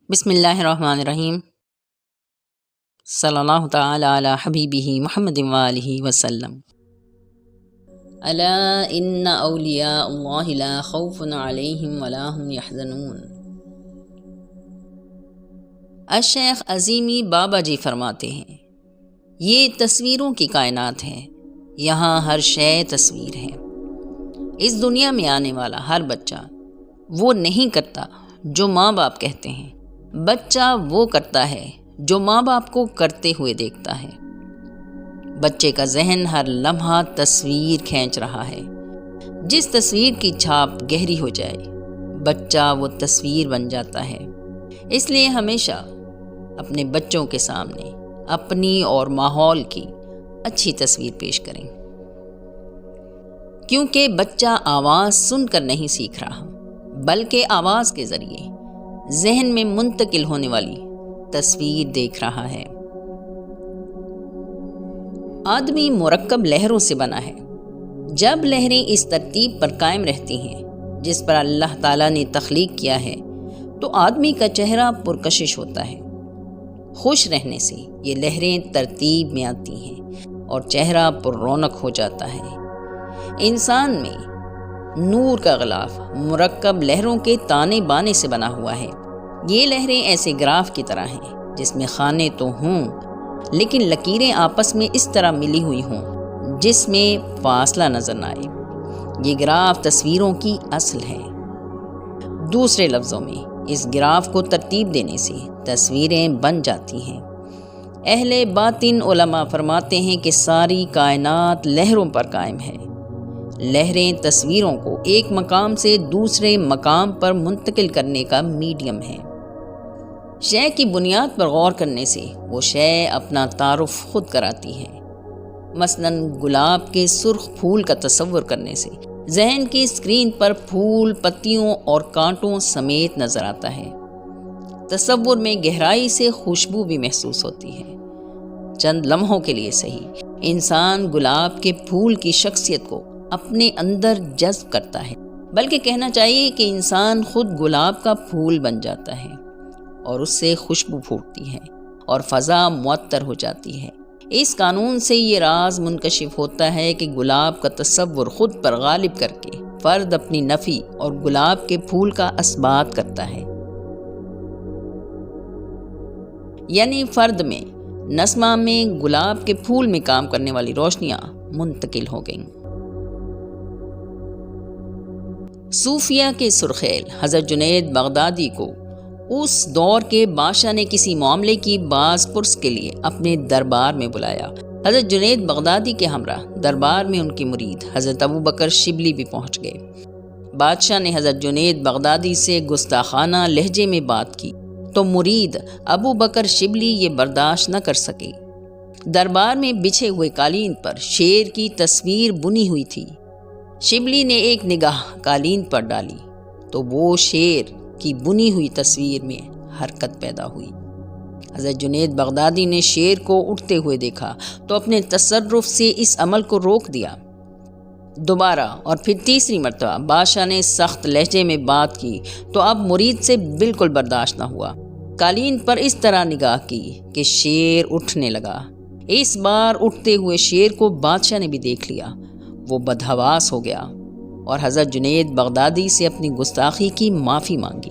بسم اللہ الرحمن الرحیم صلی اللہ تعالی علی حبیبہ محمد وآلہ وسلم۔ الا ان اولیاء اللہ لا خوف علیہم ولا هم یحزنون۔ الشیخ عظیمی بابا جی فرماتے ہیں، یہ تصویروں کی کائنات ہے، یہاں ہر شے تصویر ہے۔ اس دنیا میں آنے والا ہر بچہ وہ نہیں کرتا جو ماں باپ کہتے ہیں، بچہ وہ کرتا ہے جو ماں باپ کو کرتے ہوئے دیکھتا ہے۔ بچے کا ذہن ہر لمحہ تصویر کھینچ رہا ہے، جس تصویر کی چھاپ گہری ہو جائے بچہ وہ تصویر بن جاتا ہے۔ اس لیے ہمیشہ اپنے بچوں کے سامنے اپنی اور ماحول کی اچھی تصویر پیش کریں، کیونکہ بچہ آواز سن کر نہیں سیکھ رہا بلکہ آواز کے ذریعے ذہن میں منتقل ہونے والی تصویر دیکھ رہا ہے۔ آدمی مرکب لہروں سے بنا ہے۔ جب لہریں اس ترتیب پر قائم رہتی ہیں جس پر اللہ تعالیٰ نے تخلیق کیا ہے تو آدمی کا چہرہ پرکشش ہوتا ہے۔ خوش رہنے سے یہ لہریں ترتیب میں آتی ہیں اور چہرہ پر رونق ہو جاتا ہے۔ انسان میں نور کا غلاف مرکب لہروں کے تانے بانے سے بنا ہوا ہے۔ یہ لہریں ایسے گراف کی طرح ہیں جس میں خانے تو ہوں لیکن لکیریں آپس میں اس طرح ملی ہوئی ہوں جس میں فاصلہ نظر نہ آئے۔ یہ گراف تصویروں کی اصل ہے۔ دوسرے لفظوں میں اس گراف کو ترتیب دینے سے تصویریں بن جاتی ہیں۔ اہل باطن علماء فرماتے ہیں کہ ساری کائنات لہروں پر قائم ہے۔ لہریں تصویروں کو ایک مقام سے دوسرے مقام پر منتقل کرنے کا میڈیم ہے۔ شے کی بنیاد پر غور کرنے سے وہ شے اپنا تعارف خود کراتی ہے۔ مثلاً گلاب کے سرخ پھول کا تصور کرنے سے ذہن کی اسکرین پر پھول پتیوں اور کانٹوں سمیت نظر آتا ہے۔ تصور میں گہرائی سے خوشبو بھی محسوس ہوتی ہے۔ چند لمحوں کے لیے صحیح انسان گلاب کے پھول کی شخصیت کو اپنے اندر جذب کرتا ہے، بلکہ کہنا چاہیے کہ انسان خود گلاب کا پھول بن جاتا ہے اور اس سے خوشبو پھوٹتی ہے اور فضا معطر ہو جاتی ہے۔ اس قانون سے یہ راز منکشف ہوتا ہے کہ گلاب کا تصور خود پر غالب کر کے فرد اپنی نفی اور گلاب کے پھول کا اثبات کرتا ہے۔ یعنی فرد میں نسمہ میں گلاب کے پھول میں کام کرنے والی روشنیاں منتقل ہو گئیں۔ صوفیہ کے سرخیل حضرت جنید بغدادی کو اس دور کے بادشاہ نے کسی معاملے کی باز پرس کے لیے اپنے دربار میں بلایا۔ حضرت جنید بغدادی کے ہمراہ دربار میں ان کی مرید حضرت ابو بکر شبلی بھی پہنچ گئے۔ بادشاہ نے حضرت جنید بغدادی سے گستاخانہ لہجے میں بات کی تو مرید ابو بکر شبلی یہ برداشت نہ کر سکے۔ دربار میں بچھے ہوئے قالین پر شیر کی تصویر بنی ہوئی تھی۔ شبلی نے ایک نگاہ قالین پر ڈالی تو وہ شیر کی بنی ہوئی تصویر میں حرکت پیدا ہوئی۔ حضرت جنید بغدادی نے شیر کو اٹھتے ہوئے دیکھا تو اپنے تصرف سے اس عمل کو روک دیا۔ دوبارہ اور پھر تیسری مرتبہ بادشاہ نے سخت لہجے میں بات کی تو اب مرید سے بالکل برداشت نہ ہوا۔ قالین پر اس طرح نگاہ کی کہ شیر اٹھنے لگا۔ اس بار اٹھتے ہوئے شیر کو بادشاہ نے بھی دیکھ لیا۔ وہ بدحواس ہو گیا اور حضرت جنید بغدادی سے اپنی گستاخی کی معافی مانگی۔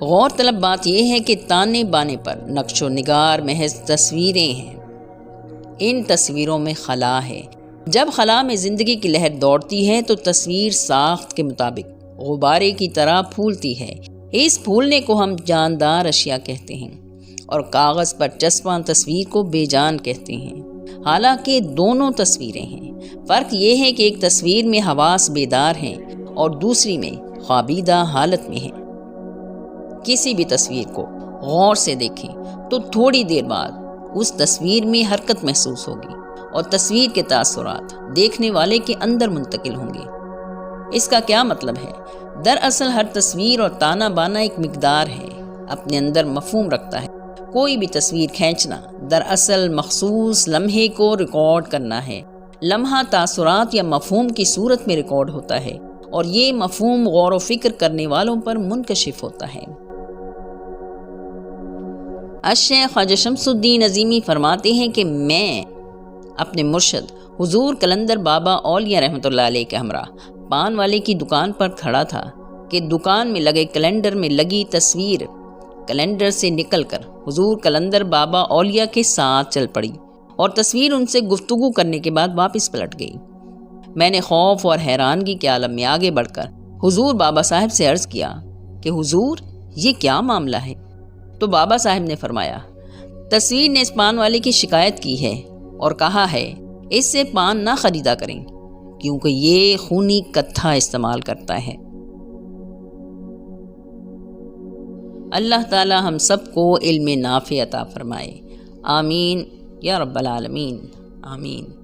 غور طلب بات یہ ہے کہ تانے بانے پر نقش و نگار محض تصویریں ہیں۔ ان تصویروں میں خلا ہے۔ جب خلا میں زندگی کی لہر دوڑتی ہے تو تصویر ساخت کے مطابق غبارے کی طرح پھولتی ہے۔ اس پھولنے کو ہم جاندار اشیاء کہتے ہیں اور کاغذ پر چسپاں تصویر کو بے جان کہتے ہیں۔ حالانکہ دونوں تصویریں ہیں، فرق یہ ہے کہ ایک تصویر میں حواس بیدار ہیں اور دوسری میں خوابیدہ حالت میں ہیں۔ کسی بھی تصویر کو غور سے دیکھیں تو تھوڑی دیر بعد اس تصویر میں حرکت محسوس ہوگی اور تصویر کے تاثرات دیکھنے والے کے اندر منتقل ہوں گے۔ اس کا کیا مطلب ہے؟ دراصل ہر تصویر اور تانا بانا ایک مقدار ہے، اپنے اندر مفہوم رکھتا ہے۔ کوئی بھی تصویر کھینچنا دراصل مخصوص لمحے کو ریکارڈ کرنا ہے۔ لمحہ تاثرات یا مفہوم کی صورت میں ریکارڈ ہوتا ہے اور یہ مفہوم غور و فکر کرنے والوں پر منکشف ہوتا ہے۔ الشیخ خواجہ شمس الدین عظیمی فرماتے ہیں کہ میں اپنے مرشد حضور قلندر بابا اولیاء رحمۃ اللہ علیہ کے ہمراہ پان والے کی دکان پر کھڑا تھا کہ دکان میں لگے کیلنڈر میں لگی تصویر کیلنڈر سے نکل کر حضور قلندر بابا اولیاء کے ساتھ چل پڑی اور تصویر ان سے گفتگو کرنے کے بعد واپس پلٹ گئی۔ میں نے خوف اور حیرانگی کے عالم میں آگے بڑھ کر حضور بابا صاحب سے عرض کیا کہ حضور یہ کیا معاملہ ہے؟ تو بابا صاحب نے فرمایا، تصویر نے اس پان والے کی شکایت کی ہے اور کہا ہے اس سے پان نہ خریدا کریں کیونکہ یہ خونی کتھا استعمال کرتا ہے۔ اللہ تعالی ہم سب کو علم نافع عطا فرمائے، آمین یا رب العالمین، آمین۔